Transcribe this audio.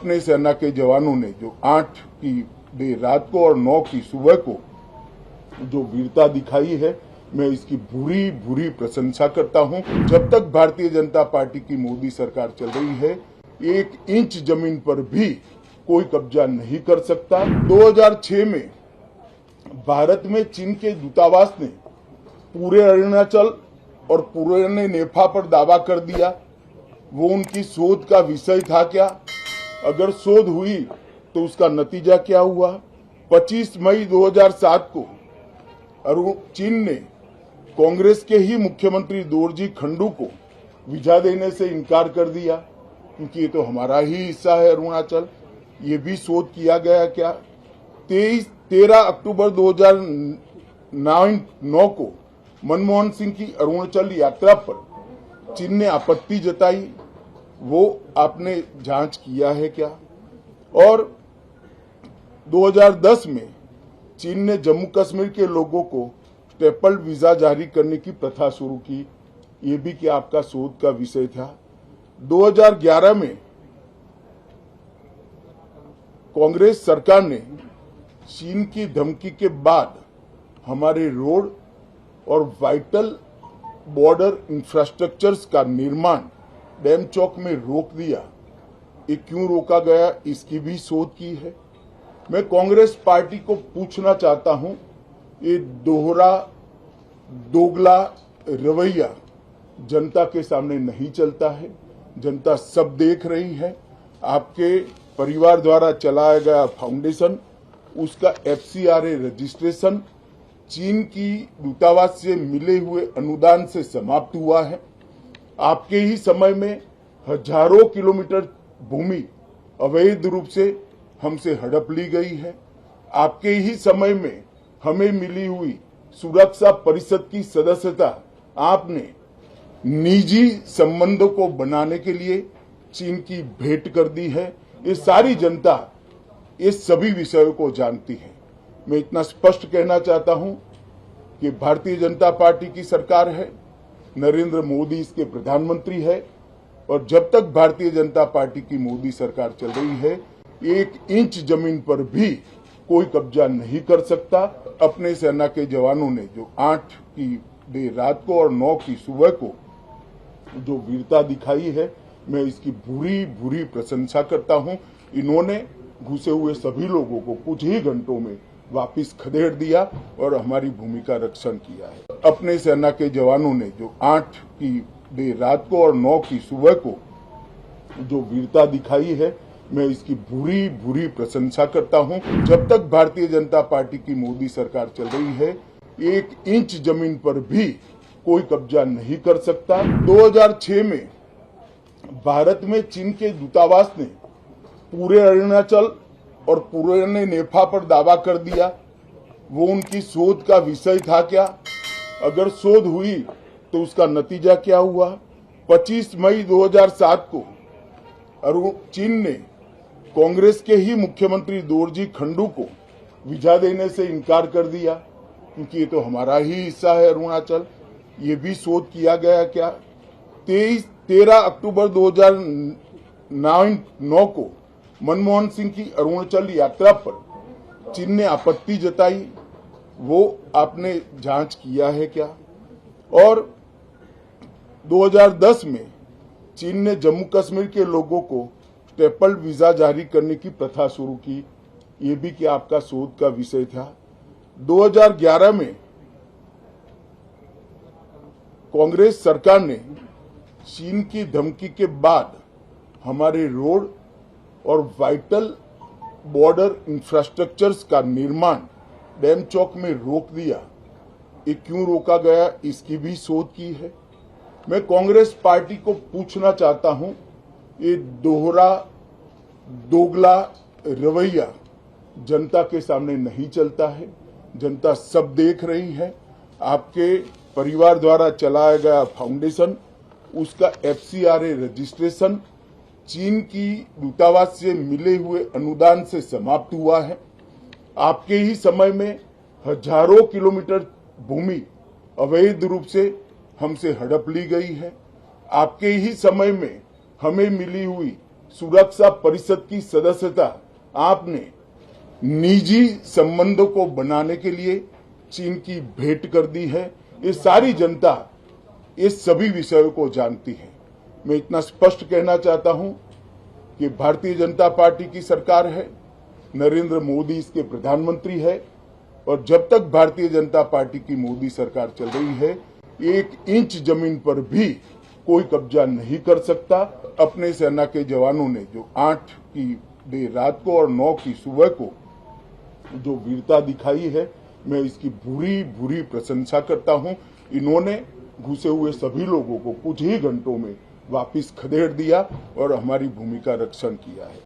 अपने सेना के जवानों ने जो 8 की देर रात को और 9 की सुबह को जो वीरता दिखाई है, मैं इसकी भूरी भूरी प्रशंसा करता हूं। जब तक भारतीय जनता पार्टी की मोदी सरकार चल रही है, 1 इंच जमीन पर भी कोई कब्जा नहीं कर सकता। 2006 में भारत में चीन के दूतावास ने पूरे अरुणाचल और पूरे नेफा पर दावा कर दिया। वो उनकी शोध का विषय था क्या? अगर शोध हुई तो उसका नतीजा क्या हुआ? 25 मई 2007 को चीन ने कांग्रेस के ही मुख्यमंत्री दोरजी खंडू को वीजा देने से इनकार कर दिया, क्योंकि ये तो हमारा ही हिस्सा है अरुणाचल। ये भी शोध किया गया क्या? 13 अक्टूबर 2009 को मनमोहन सिंह की अरुणाचल यात्रा पर चीन ने आपत्ति जताई, वो आपने जांच किया है क्या? और 2010 में चीन ने जम्मू कश्मीर के लोगों को स्टेपल वीजा जारी करने की प्रथा शुरू की, ये भी क्या आपका शोध का विषय था? 2011 में कांग्रेस सरकार ने चीन की धमकी के बाद हमारे रोड और वाइटल बॉर्डर इंफ्रास्ट्रक्चर्स का निर्माण डैम चौक में रोक दिया। ये क्यों रोका गया, इसकी भी शोध की है। मैं कांग्रेस पार्टी को पूछना चाहता हूं, ये दोगला रवैया जनता के सामने नहीं चलता है। जनता सब देख रही है। आपके परिवार द्वारा चलाया गया फाउंडेशन, उसका FCRA रजिस्ट्रेशन चीन की दूतावास से मिले हुए अनुदान से समाप्त हुआ है। आपके ही समय में हजारों किलोमीटर भूमि अवैध रूप से हमसे हड़प ली गई है। आपके ही समय में हमें मिली हुई सुरक्षा परिषद की सदस्यता आपने निजी संबंधों को बनाने के लिए चीन की भेंट कर दी है। ये सारी जनता इस सभी विषयों को जानती है। मैं इतना स्पष्ट कहना चाहता हूं कि भारतीय जनता पार्टी की सरकार है, नरेंद्र मोदी इसके प्रधानमंत्री है, और जब तक भारतीय जनता पार्टी की मोदी सरकार चल रही है, 1 इंच जमीन पर भी कोई कब्जा नहीं कर सकता। अपने सेना के जवानों ने जो 8 की देर रात को और 9 की सुबह को जो वीरता दिखाई है, मैं इसकी भूरी भूरी प्रशंसा करता हूं। इन्होंने घुसे हुए सभी लोगों को कुछ ही घंटों में वापस खदेड़ दिया और हमारी भूमि का रक्षण किया है। अपने सेना के जवानों ने जो 8 की देर रात को और 9 की सुबह को जो वीरता दिखाई है, मैं इसकी भूरी भूरी प्रशंसा करता हूं। जब तक भारतीय जनता पार्टी की मोदी सरकार चल रही है, 1 इंच जमीन पर भी कोई कब्जा नहीं कर सकता। 2006 में भारत में चीन के दूतावास ने पूरे अरुणाचल और पूरे नेफा पर दावा कर दिया। वो उनकी शोध का विषय था क्या? अगर शोध हुई तो उसका नतीजा क्या हुआ? 25 मई 2007 को चीन ने कांग्रेस के ही मुख्यमंत्री दोरजी खंडू को वीजा देने से इनकार कर दिया, क्योंकि ये तो हमारा ही हिस्सा है अरुणाचल। ये भी शोध किया गया क्या? 13 अक्टूबर 2009 को मनमोहन सिंह की अरुणाचल यात्रा पर चीन ने आपत्ति जताई, वो आपने जांच किया है क्या? और 2010 में चीन ने जम्मू कश्मीर के लोगों को स्टेपल वीजा जारी करने की प्रथा शुरू की, ये भी क्या आपका शोध का विषय था? 2011 में कांग्रेस सरकार ने चीन की धमकी के बाद हमारे रोड और वाइटल बॉर्डर इंफ्रास्ट्रक्चर्स का निर्माण डैम चौक में रोक दिया। ये क्यों रोका गया, इसकी भी शोध की है। मैं कांग्रेस पार्टी को पूछना चाहता हूं, ये दोगला रवैया जनता के सामने नहीं चलता है। जनता सब देख रही है। आपके परिवार द्वारा चलाया गया फाउंडेशन, उसका FCRA रजिस्ट्रेशन चीन की दूतावास से मिले हुए अनुदान से समाप्त हुआ है। आपके ही समय में हजारों किलोमीटर भूमि अवैध रूप से हमसे हड़प ली गई है। आपके ही समय में हमें मिली हुई सुरक्षा परिषद की सदस्यता आपने निजी संबंधों को बनाने के लिए चीन की भेंट कर दी है। ये सारी जनता इस सभी विषयों को जानती है। मैं इतना स्पष्ट कहना चाहता हूं कि भारतीय जनता पार्टी की सरकार है, नरेंद्र मोदी इसके प्रधानमंत्री है, और जब तक भारतीय जनता पार्टी की मोदी सरकार चल रही है, 1 इंच जमीन पर भी कोई कब्जा नहीं कर सकता। अपने सेना के जवानों ने जो 8 की देर रात को और 9 की सुबह को जो वीरता दिखाई है, मैं इसकी भूरी प्रशंसा करता हूं। इन्होंने घुसे हुए सभी लोगों को कुछ ही घंटों में वापस खदेड़ दिया और हमारी भूमि का रक्षण किया है।